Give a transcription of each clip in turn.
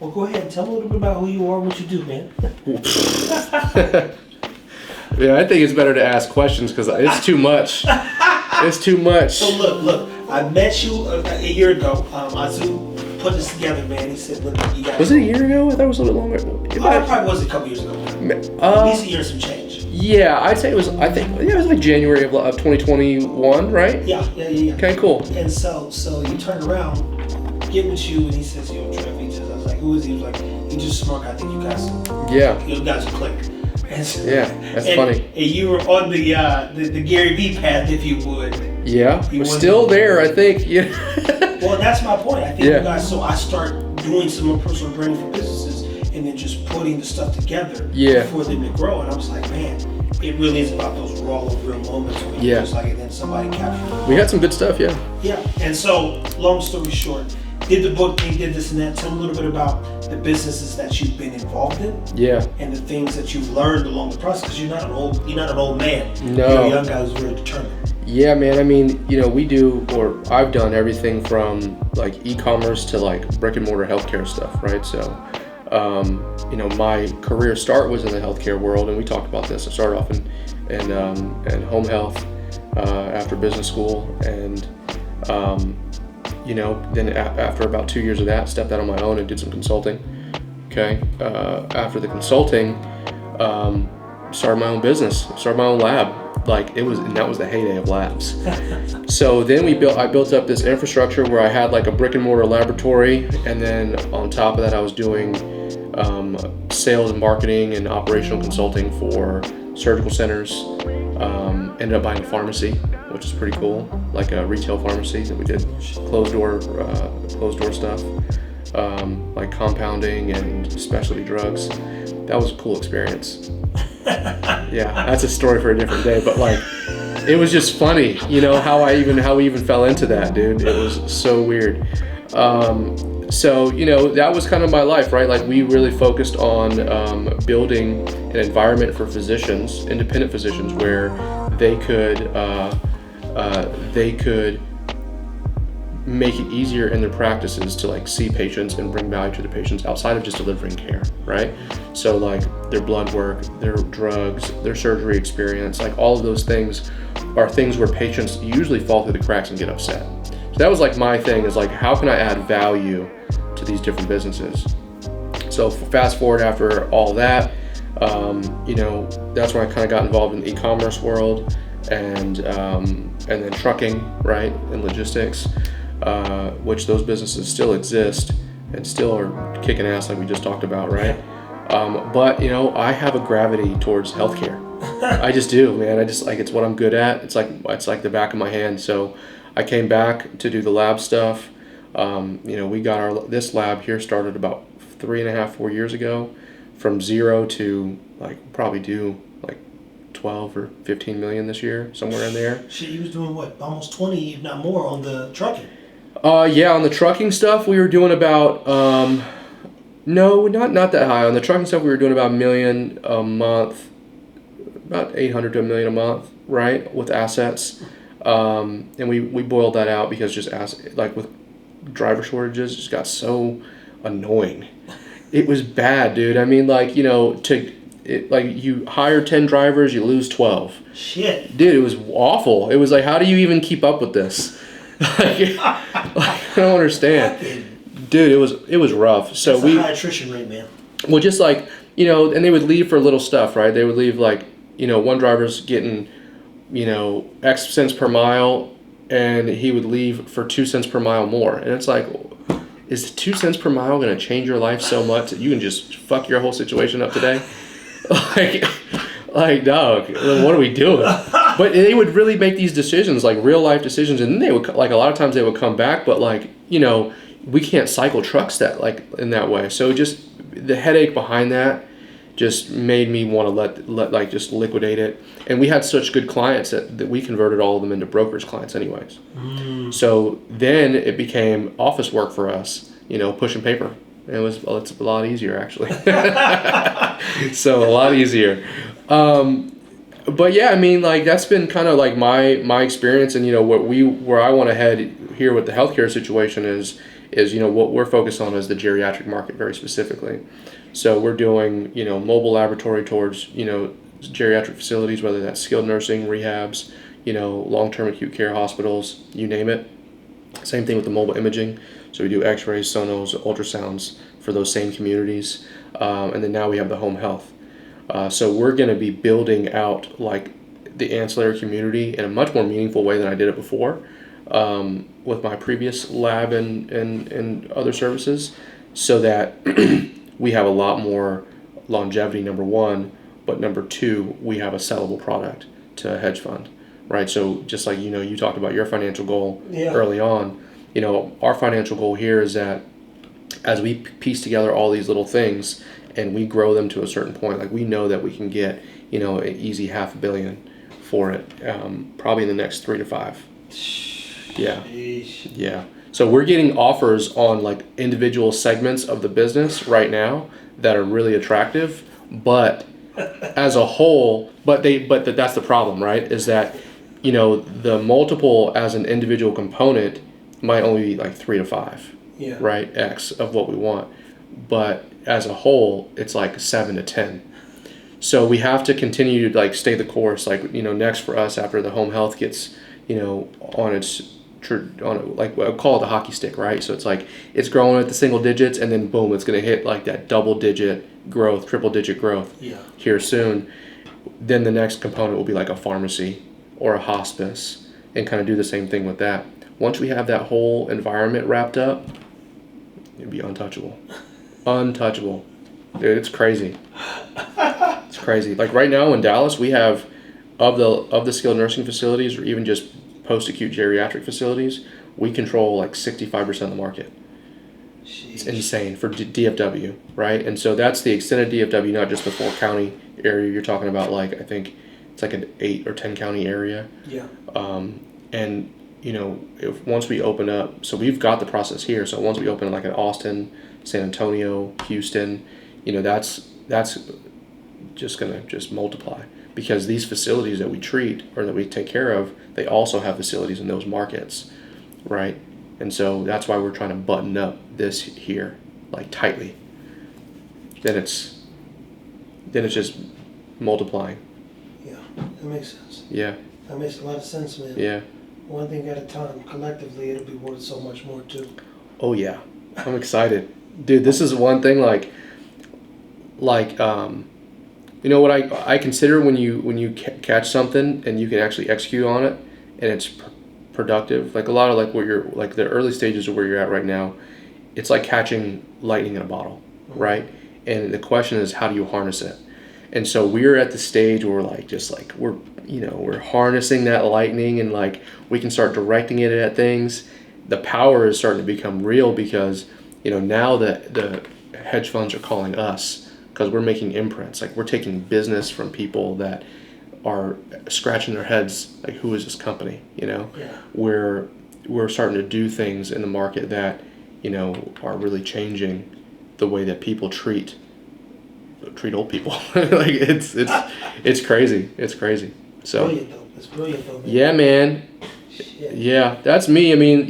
Well, go ahead and tell me a little bit about who you are and what you do, man. Yeah, I think it's better to ask questions because it's too much. It's too much. So look, I met you a year ago. Azu put this together, man. He said, look, you got. Was it a year ago? I thought it was a little longer. It probably was a couple years ago. At least a year and some change. Yeah, I'd say it was. I think it was like January of 2021, right? Yeah. Okay, cool. And so you turn around, get with you, and he says, "Yo, Trev." He says, "I was like, who is he?" He was like, "He's just smart. I think you guys." Yeah. You guys will click. And so, yeah, that's funny. And you were on the Gary Vee path, if you would. Yeah, we're still there, I think. Yeah. Well, that's my point. I think you guys. So I start doing some more personal branding for businesses, and then just putting the stuff together for them to grow. And I was like, man, it really is about those raw, real moments where you just like, and then somebody captures it. We had some good stuff, yeah. Yeah, and so long story short, did the book thing, did this and that. Tell me a little bit about the businesses that you've been involved in. Yeah. And the things that you've learned along the process. Because you're not an old man. No. You're a young guy who's very determined. Yeah, man. I mean, we do, or I've done everything from like e-commerce to like brick and mortar healthcare stuff, right? So, my career start was in the healthcare world, and we talked about this. I started off in home health after business school, and then after about 2 years of that, stepped out on my own and did some consulting. Okay. After the consulting, started my own business, started my own lab. And that was the heyday of labs. So then I built up this infrastructure where I had like a brick and mortar laboratory, and then on top of that, I was doing sales and marketing and operational consulting for surgical centers. Ended up buying a pharmacy, which is pretty cool, like a retail pharmacy that we did closed door stuff, like compounding and specialty drugs. That was a cool experience. Yeah, that's a story for a different day, but like, it was just funny, how we even fell into that, dude. It was so weird. So, that was kind of my life, right? Like, we really focused on building an environment for physicians, independent physicians, where they could make it easier in their practices to like see patients and bring value to the patients outside of just delivering care, right? So like their blood work, their drugs, their surgery experience, like all of those things are things where patients usually fall through the cracks and get upset. So that was like my thing, is like, how can I add value to these different businesses? So fast forward after all that, that's when I kind of got involved in the e-commerce world and then trucking, right, and logistics, which those businesses still exist and still are kicking ass, like we just talked about, right? But I have a gravity towards healthcare. I just do, man. I just like, it's what I'm good at. It's like the back of my hand. So I came back to do the lab stuff. We got this lab here started about 3.5-4 years ago, from zero to like probably do like 12 or 15 million this year, somewhere in there. Shit, you was doing what, almost 20, if not more, on the trucking? Yeah, on the trucking stuff we were doing about no, not that high. On the trucking stuff we were doing about $1 million a month, about 800 to $1 million a month, right, with assets. And we boiled that out because like with driver shortages, it just got so annoying. It was bad, dude. I mean, like, you hire 10 drivers, you lose 12. Shit. Dude, it was awful. It was like, how do you even keep up with this? I don't understand. Dude, it was rough. So that's a high attrition rate, man. Well, just like, and they would leave for little stuff, right? They would leave like, one driver's getting, X cents per mile, and he would leave for 2 cents per mile more. And it's like, is 2 cents per mile going to change your life so much that you can just fuck your whole situation up today? like, dog, what are we doing? But they would really make these decisions, like real life decisions. And then they would, like, a lot of times they would come back, but like, we can't cycle trucks that like in that way. So just the headache behind that just made me want to let just liquidate it. And we had such good clients that we converted all of them into brokerage clients anyways. So then it became office work for us, pushing paper. It's a lot easier actually. So a lot easier. But yeah, I mean, like, that's been kind of like my experience, and where I want to head here with the healthcare situation is, what we're focused on is the geriatric market very specifically. So we're doing, mobile laboratory towards, geriatric facilities, whether that's skilled nursing, rehabs, long-term acute care hospitals, you name it. Same thing with the mobile imaging. So we do x-rays, sonos, ultrasounds for those same communities. And then now we have the home health. So we're going to be building out like the ancillary community in a much more meaningful way than I did it before with my previous lab and other services, so that we have a lot more longevity, number one, but number two, we have a sellable product to a hedge fund, right? So just like, you talked about your financial goal early on, our financial goal here is that as we piece together all these little things and we grow them to a certain point, like we know that we can get, an easy $500 million for it, probably in the next 3 to 5. Yeah. Yeah. So we're getting offers on like individual segments of the business right now that are really attractive, but as a whole, but that's the problem, right? Is that, the multiple as an individual component might only be like 3 to 5, right? X of what we want. But as a whole, it's like 7 to 10. So we have to continue to like stay the course. Like, next for us after the home health gets, like I call it the hockey stick, right? So it's like it's growing at the single digits, and then boom, it's going to hit like that double-digit growth, triple-digit growth here soon. Then the next component will be like a pharmacy or a hospice, and kind of do the same thing with that. Once we have that whole environment wrapped up, it'd be untouchable. Untouchable. Dude, it's crazy. It's crazy. Like right now in Dallas, we have of the skilled nursing facilities, or even just post-acute geriatric facilities, we control like 65% of the market. Jeez. It's insane for DFW, right? And so that's the extended DFW, not just the 4-county area. You're talking about like, I think it's like an 8 or 10 county area. Yeah. And if once we open up, so we've got the process here. So once we open like in Austin, San Antonio, Houston, that's just gonna just multiply, because these facilities that we treat or that we take care of, they also have facilities in those markets, right? And so that's why we're trying to button up this here like tightly. Then it's just multiplying. Yeah, that makes sense. Yeah. That makes a lot of sense, man. Yeah. One thing at a time. Collectively, it'll be worth so much more too. Oh yeah, I'm excited, dude. This is one thing like what I consider when you catch something and you can actually execute on it and it's productive. Like a lot of like what you're like the early stages of where you're at right now, it's like catching lightning in a bottle, right? And the question is, how do you harness it? And so we're at the stage where we're harnessing that lightning, and like we can start directing it at things. The power is starting to become real, because now that the hedge funds are calling us, because we're making imprints. Like we're taking business from people that are scratching their heads like, who is this company? We're starting to do things in the market that are really changing the way that people treat old people. Like it's crazy. It's crazy. So brilliant though. It's brilliant though, man. Yeah, man. Shit. Yeah, that's me. I mean,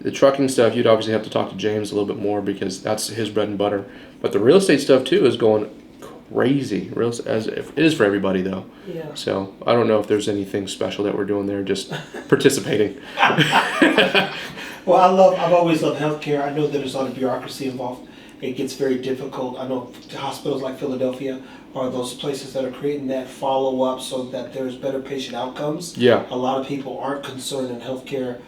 the trucking stuff, you'd obviously have to talk to James a little bit more, because that's his bread and butter. But the real estate stuff too is going crazy, as if it is for everybody though. Yeah. So I don't know if there's anything special that we're doing there, just participating. Well, I've always loved healthcare. I know that there's a lot of bureaucracy involved. It gets very difficult. I know hospitals like Philadelphia are those places that are creating that follow-up so that there's better patient outcomes. Yeah. A lot of people aren't concerned in healthcare.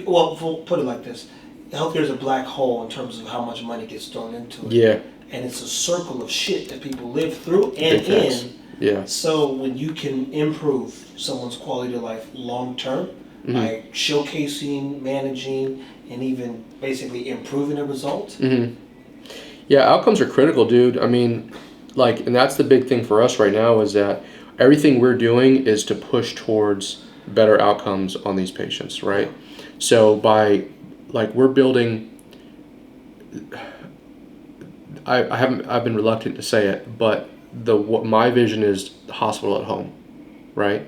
Well, put it like this. Healthcare is a black hole in terms of how much money gets thrown into it. Yeah. And it's a circle of shit that people live through and in. Yeah. So when you can improve someone's quality of life long term, by showcasing, managing, and even basically improving the results. Yeah, outcomes are critical, dude. I mean, and that's the big thing for us right now, is that everything we're doing is to push towards better outcomes on these patients, right? So we're building, I've been reluctant to say it, but my vision is the hospital at home, right?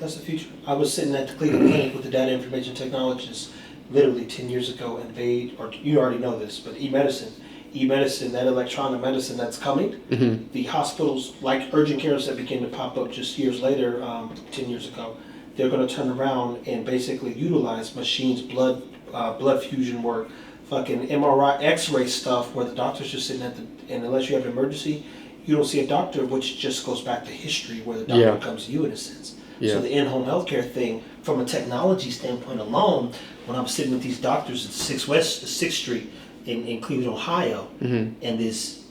That's the future. I was sitting at the Cleveland Clinic with the data information technologists literally 10 years ago, and you already know this, but e-medicine, that electronic medicine that's coming, the hospitals, like urgent cares that began to pop up just years later, 10 years ago, they're going to turn around and basically utilize machines, blood fusion work, fucking MRI, X-ray stuff, where the doctor's just sitting and unless you have an emergency, you don't see a doctor, which just goes back to history, where the doctor comes to you in a sense. So the in-home healthcare thing, from a technology standpoint alone, when I'm sitting with these doctors at 6th Street in Cleveland, Ohio, and these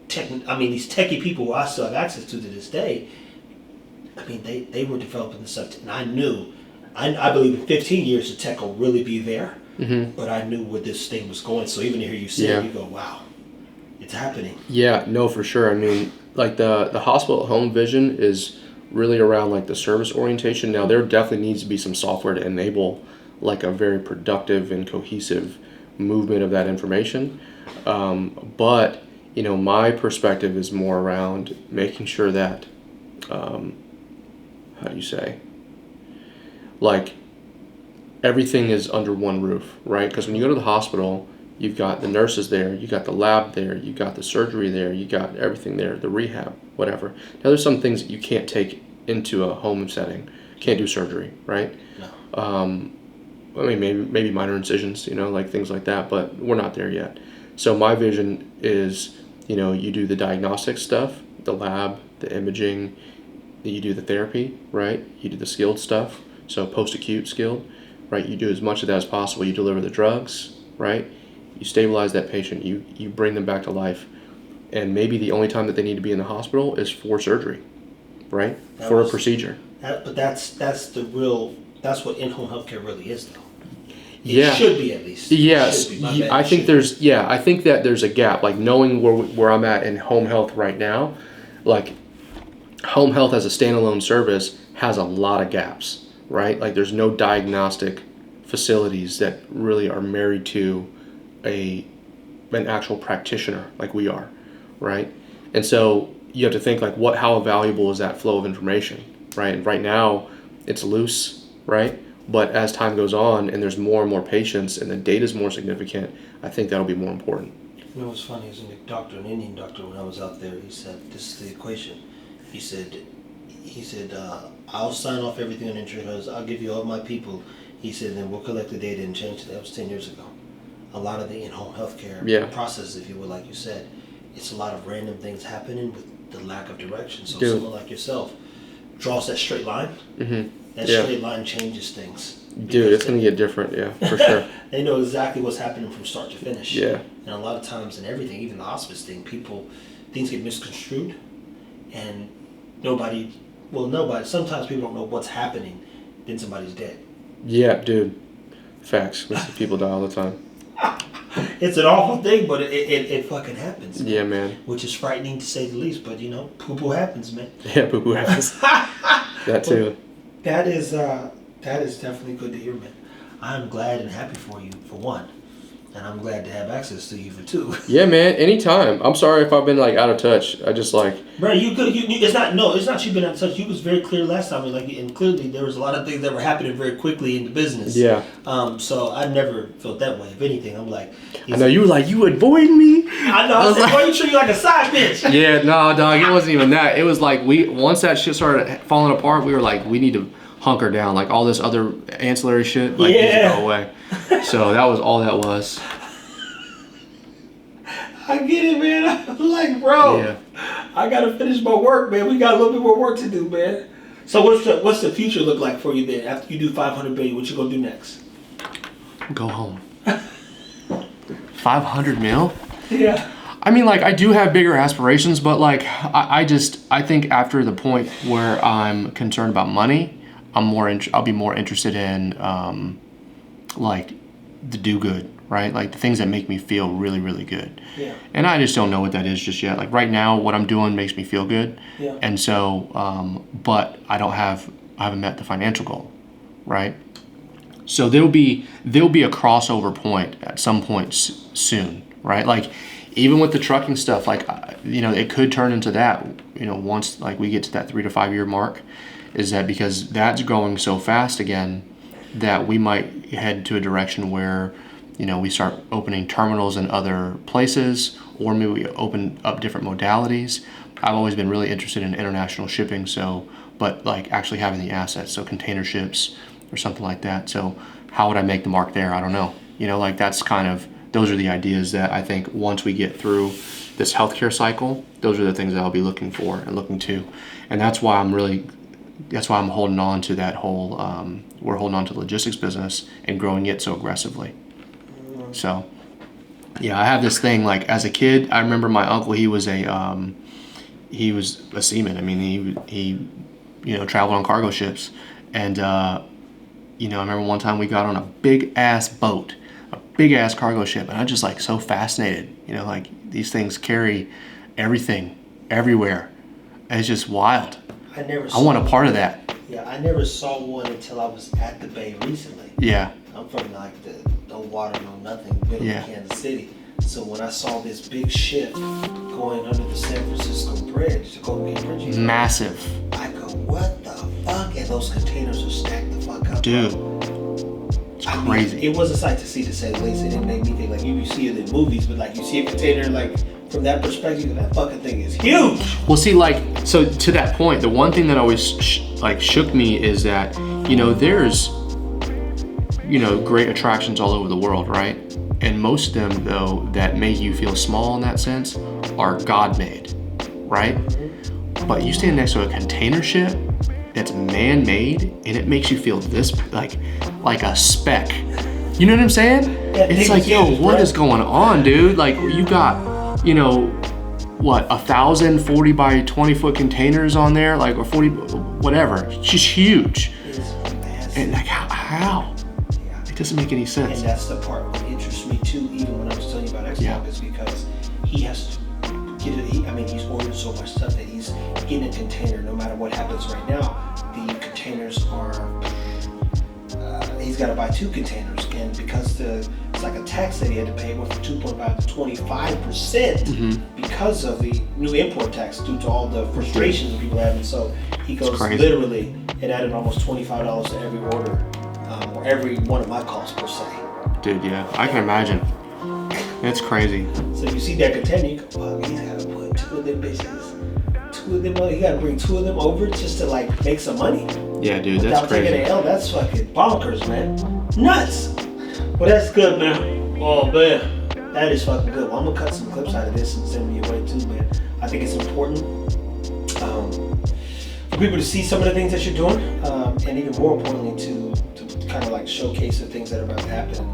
techie people who I still have access to this day, I mean, they were developing this stuff, and I knew, I believe in 15 years the tech will really be there, but I knew where this thing was going. So even to hear you say it, you go, wow, it's happening. Yeah, no, for sure. I mean, like the hospital at home vision is really around like the service orientation. Now, there definitely needs to be some software to enable like a very productive and cohesive movement of that information. But, you know, my perspective is more around making sure that, how do you say, like everything is under one roof, right? Because when you go to the hospital, you've got the nurses there, you got the lab there, you got the surgery there, you got everything there, the rehab, whatever. Now, there's some things that you can't take into a home setting. Can't do surgery, right? No. I mean, maybe minor incisions, you know, like things like that, but we're not there yet. So my vision is, you know, you do the diagnostic stuff, the lab, the imaging, you do the therapy, right? You do the skilled stuff, so post-acute skilled, right? You do as much of that as possible. You deliver the drugs, right? You stabilize that patient, you bring them back to life, and maybe the only time that they need to be in the hospital is for surgery, right? For a procedure. But that's what in-home healthcare really is, though. It should be, at least. Yes, I think that there's a gap. Like knowing where I'm at in home health right now, like home health as a standalone service has a lot of gaps, right? Like there's no diagnostic facilities that really are married to an actual practitioner like we are, right? And so you have to think like how valuable is that flow of information, right? And right now it's loose, right? But as time goes on and there's more and more patients and the data is more significant, I think that'll be more important. You know what's funny is an Indian doctor, when I was out there, he said, this is the equation. He said, I'll sign off everything on insurance, I'll give you all my people. He said, then we'll collect the data and change it. That was 10 years ago. A lot of the in-home healthcare process, if you will, like you said, it's a lot of random things happening with the lack of direction. So someone like yourself draws that straight line. That straight line changes things. Dude, it's going to get different, for sure. They know exactly what's happening from start to finish. Yeah. And a lot of times in everything, even the hospice thing, things get misconstrued, and sometimes people don't know what's happening, then somebody's dead. Yeah, dude. Facts. We see people die all the time. It's an awful thing, but it fucking happens. Man. Yeah, man. Which is frightening to say the least, but you know, poo-poo happens, man. Yeah, poo-poo happens. That too. That is definitely good to hear, man. I'm glad and happy for you, for one. And I'm glad to have access to you for two. Yeah, man. Anytime. I'm sorry if I've been like out of touch. I just like. Bro, it's not you been out of touch. You was very clear last time. And clearly there was a lot of things that were happening very quickly in the business. Yeah. So I never felt that way. If anything, I'm like. I know you were like, you avoid me. I know. I said, why you treat you like a side bitch? Yeah, no, dog. It wasn't even that. It was like once that shit started falling apart, we were like, we need to hunker down. Like all this other ancillary shit, like needs to go away. So that was all that was. I get it, man. I'm like, bro, I gotta finish my work, man. We got a little bit more work to do, man. So what's the future look like for you then? After you do 500 billion, what you gonna do next? Go home. 500 mil? Yeah. I mean, like, I do have bigger aspirations, but like, I think after the point where I'm concerned about money, I'll be more interested in like the do good. Right? Like the things that make me feel really, really good. Yeah. And I just don't know what that is just yet. Like right now, what I'm doing makes me feel good. Yeah. And so, but I haven't met the financial goal, right? So there'll be a crossover point at some point soon, right? Like even with the trucking stuff, like, you know, it could turn into that, you know, once like we get to that 3 to 5 year mark, is that because that's growing so fast again. that we might head to a direction where, you know, we start opening terminals in other places, or maybe we open up different modalities. I've always been really interested in international shipping, but like actually having the assets, so container ships or something like that. So how would I make the mark there? I don't know. You know, like those are the ideas that I think once we get through this healthcare cycle, those are the things that I'll be looking for and looking to. And that's why I'm holding on to that whole, we're holding on to the logistics business and growing it so aggressively. So, yeah, I have this thing, like as a kid, I remember my uncle, he was a seaman. I mean, he traveled on cargo ships. And, I remember one time we got on a big ass boat, a big ass cargo ship. And I was just like so fascinated, like these things carry everything everywhere. And it's just wild. I want a part of that. Yeah, I never saw one until I was at the Bay recently. Yeah. I'm from like no water, no nothing, middle of Kansas City. So when I saw this big ship going under the San Francisco Bridge, the Golden Gate Bridge, massive. I go, what the fuck? And those containers are stacked the fuck up. Dude, it's crazy. It was a sight to see, to say the least. It didn't make me think like you see it in movies, but like you see a container like from that perspective, that fucking thing is huge. Well, see, so to that point, the one thing that always shook me is that, there's, great attractions all over the world, right? And most of them, though, that make you feel small in that sense are God-made, right? But you stand next to a container ship that's man-made, and it makes you feel this, like a speck. You know what I'm saying? Yeah, it's like, yo, what is going on, dude? Like, you got, 1,000 40 by 20 foot containers on there, like, or 40, whatever. It's just huge. It's massive. And like, how? Yeah. It doesn't make any sense. And that's the part that interests me too, even when I was telling you about X-Log, is because he has to get it. He's ordered so much stuff that he's getting a container no matter what happens right now. The containers are, he's got to buy 2 containers, and because it's like a tax that he had to pay, went from 2.5 to 25% because of the new import tax due to all the frustrations people are having. So he goes literally, it added almost $25 to every order, or every one of my calls per se. Dude, yeah, I can imagine. It's crazy. So you see that container, you go, fuck, he's got to put 2 of them bitches. He got to bring 2 of them over just to like make some money. Yeah, dude, that's crazy. Without taking an L, that's fucking bonkers, man. Nuts. Well, that's good, man. Oh, man. That is fucking good. Well, I'm going to cut some clips out of this and send me away too, man. I think it's important for people to see some of the things that you're doing, and even more importantly to kind of like showcase the things that are about to happen.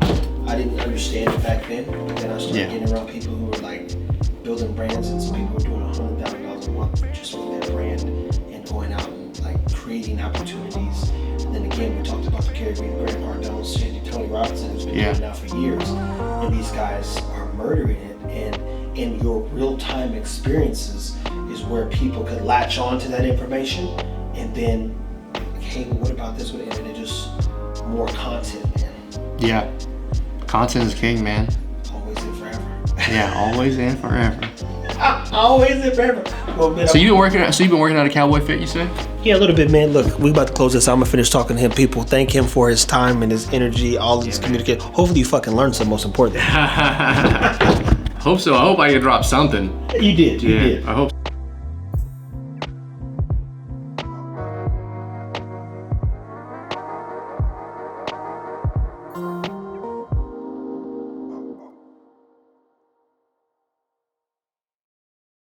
I didn't understand it back then, but then I started getting around people who were like building brands, and some people were doing $100,000 a month just for their brand and going out and like creating opportunities. And then again, we talked about the Gary Vee, Grant Cardone, Tony Robinson, who's been doing it now for years, and these guys are murdering it. And in your real-time experiences is where people could latch on to that information, and then, like, hey, well, what about this one? And then it just more content, man. Yeah, content is king, man. Always and forever. Yeah, always and forever. Always and forever. Well, man, so you've been working out of Cowboy Fit, you say? Yeah, a little bit, man. Look, we about to close this. I'm gonna finish talking to him. People, thank him for his time and his energy, all of his communication. Hopefully, you fucking learned some. Most important. Hope so. I hope I can drop something. You did. You did. I hope.